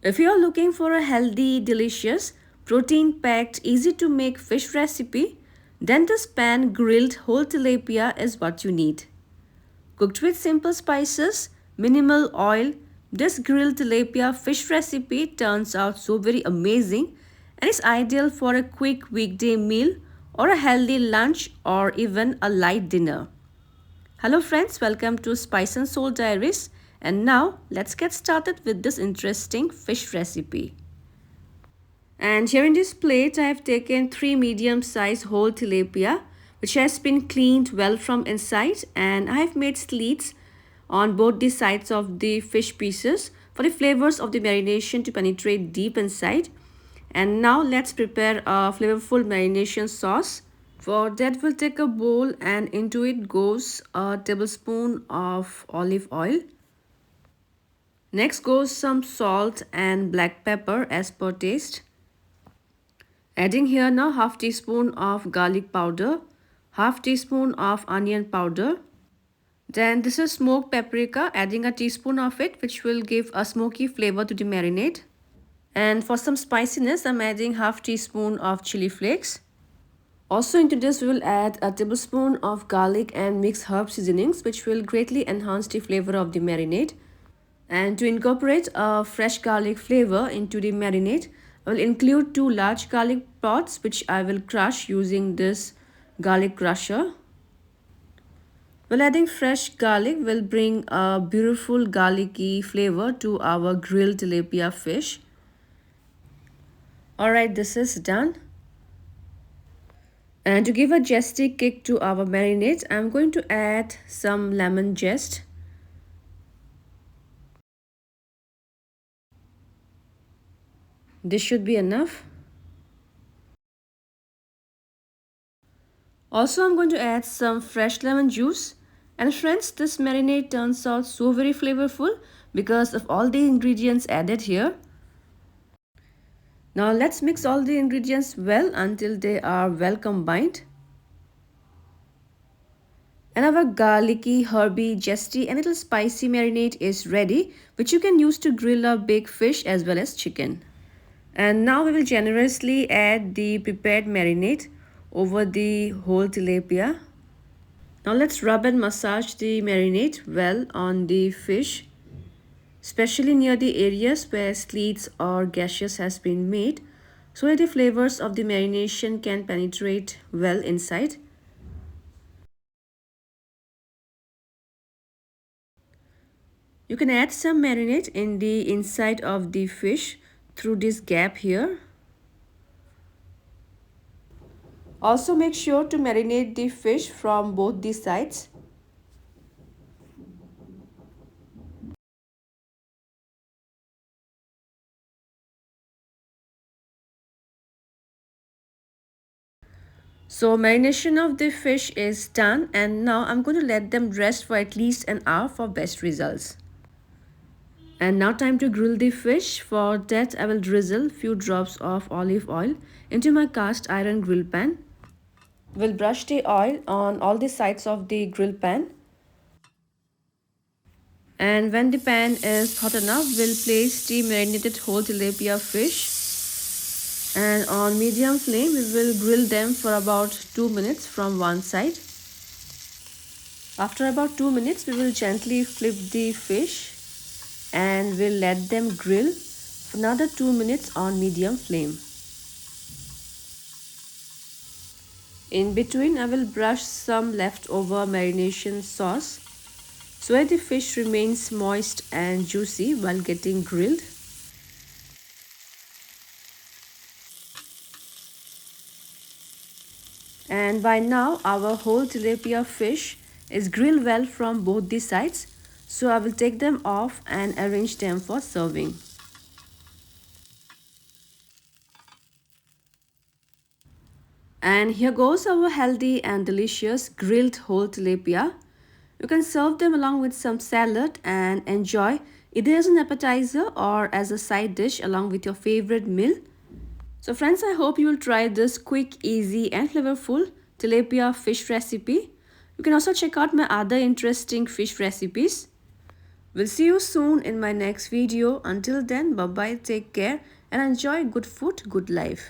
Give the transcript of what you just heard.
If you are looking for a healthy, delicious, protein-packed, easy-to-make fish recipe, then this pan-grilled whole tilapia is what you need. Cooked with simple spices, minimal oil, this grilled tilapia fish recipe turns out so very amazing and is ideal for a quick weekday meal or a healthy lunch or even a light dinner. Hello friends, welcome to Spice and Soul Diaries, and now let's get started with this interesting fish recipe. And here in this plate I have taken 3 medium-sized whole tilapia which has been cleaned well from inside, and I have made slits on both the sides of the fish pieces for the flavors of the marination to penetrate deep inside. And now let's prepare a flavorful marination sauce. For that we'll take a bowl and into it goes a tablespoon of olive oil. Next goes some salt and black pepper as per taste. Adding here now half teaspoon of garlic powder, half teaspoon of onion powder. Then this is smoked paprika, adding a teaspoon of it which will give a smoky flavor to the marinade. And for some spiciness I'm adding half teaspoon of chili flakes. Also into this we will add a tablespoon of garlic and mixed herb seasonings which will greatly enhance the flavor of the marinade. And to incorporate a fresh garlic flavor into the marinade, I will include 2 large garlic pods which I will crush using this garlic crusher. Well, adding fresh garlic will bring a beautiful garlicky flavor to our grilled tilapia fish. Alright, this is done. And to give a zesty kick to our marinade, I'm going to add some lemon zest. This should be enough. Also, I'm going to add some fresh lemon juice. And friends, this marinade turns out so very flavorful because of all the ingredients added here. Now let's mix all the ingredients well until they are well combined. And our garlicky, herby, zesty and little spicy marinade is ready, which you can use to grill a big fish as well as chicken. And now we will generously add the prepared marinade over the whole tilapia. Now let's rub and massage the marinade well on the fish, especially near the areas where slits or gashes has been made, so that the flavors of the marination can penetrate well inside. You can add some marinade in the inside of the fish through this gap here. Also make sure to marinate the fish from both the sides. So marination of the fish is done, and now I'm going to let them rest for at least an hour for best results. And now time to grill the fish. For that I will drizzle few drops of olive oil into my cast iron grill pan. We'll brush the oil on all the sides of the grill pan. And when the pan is hot enough, we'll place the marinated whole tilapia fish. And on medium flame, we will grill them for about 2 minutes from one side. After about 2 minutes, we will gently flip the fish and we'll let them grill for another 2 minutes on medium flame. In between, I will brush some leftover marination sauce so that the fish remains moist and juicy while getting grilled. And by now our whole tilapia fish is grilled well from both the sides, so I will take them off and arrange them for serving. And here goes our healthy and delicious grilled whole tilapia. You can serve them along with some salad and enjoy either as an appetizer or as a side dish along with your favorite meal. So friends, I hope you will try this quick, easy and flavorful tilapia fish recipe. You can also check out my other interesting fish recipes. We'll see you soon in my next video. Until then, bye bye, take care, and enjoy good food, good life.